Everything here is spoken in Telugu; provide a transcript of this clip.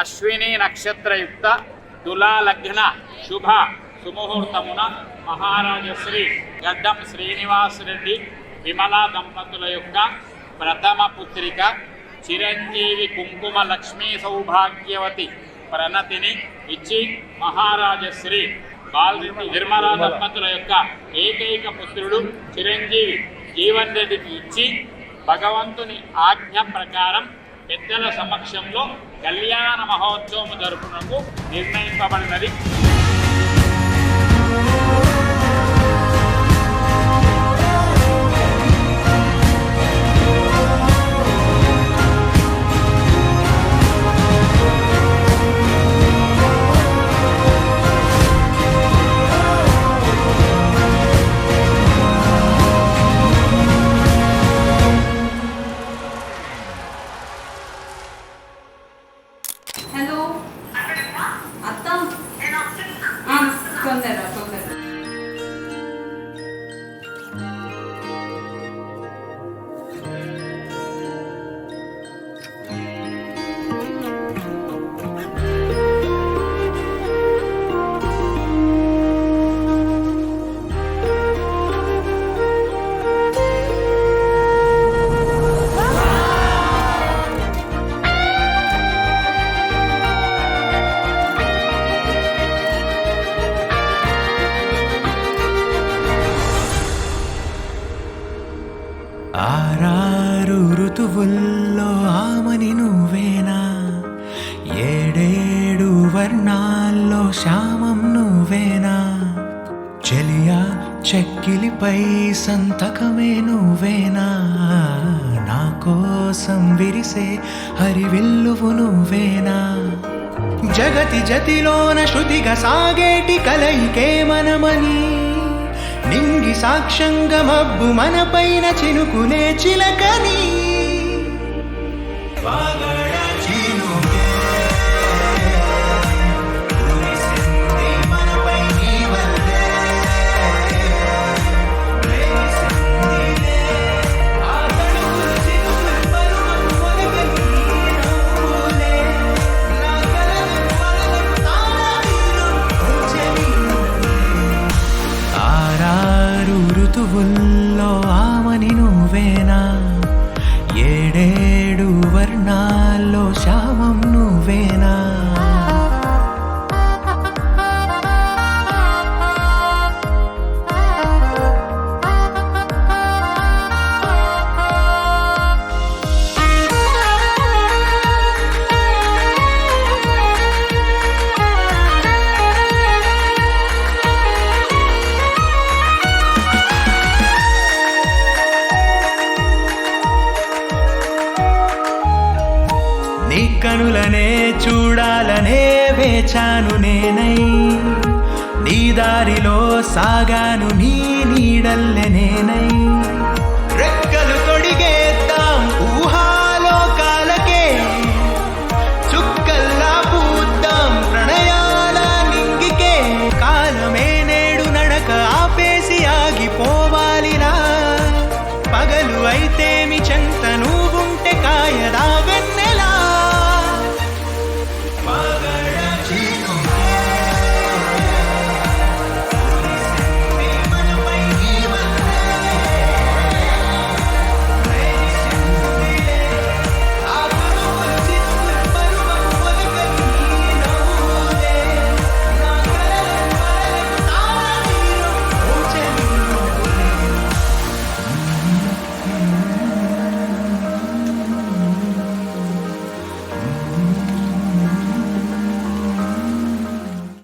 అశ్విని నక్షత్రయుక్త తులా లగ్న శుభ సుముహూర్తమున మహారాజశ్రీ గడ్డం శ్రీనివాసరెడ్డి విమలా దంపతుల యొక్క ప్రథమ పుత్రిక చిరంజీవి కుంకుమ లక్ష్మీ సౌభాగ్యవతి ప్రణతిని ఇచ్చి మహారాజశ్రీ బాలరెడ్డి నిర్మలా దంపతుల యొక్క ఏకైక పుత్రుడు చిరంజీవి జీవన్ రెడ్డికి ఇచ్చి భగవంతుని ఆజ్ఞ ప్రకారం పెద్దల సమక్షంలో కళ్యాణ మహోత్సవం జరుపునకు నిర్ణయింపబడినది. హలో అత్త తొందర ఆరారు ఋతువుల్లో ఆమని నువ్వేనా, ఏడేడు వర్ణాల్లో శ్యామం నువ్వేనా, చెలియా చెక్కిలిపై సంతకమే నువ్వేనా, నా కోసం విరిసే హరివిల్లువు నువ్వేనా, జగతి జతిలోన శృతిగా సాగేటి కలయికే మనమని, నింగి సాక్ష్యంగా మబ్బు మన పైన చినుకునే చిలకని, ఋతువుల్లో ఆమని నువ్వేనా, ఏడేడు వర్ణాల్లో శ్యామం నువ్వేనా. నీ కనులనే చూడాలనే వేచాను నేనై, నీ దారిలో సాగాను నీ నీడల్లె నేనై.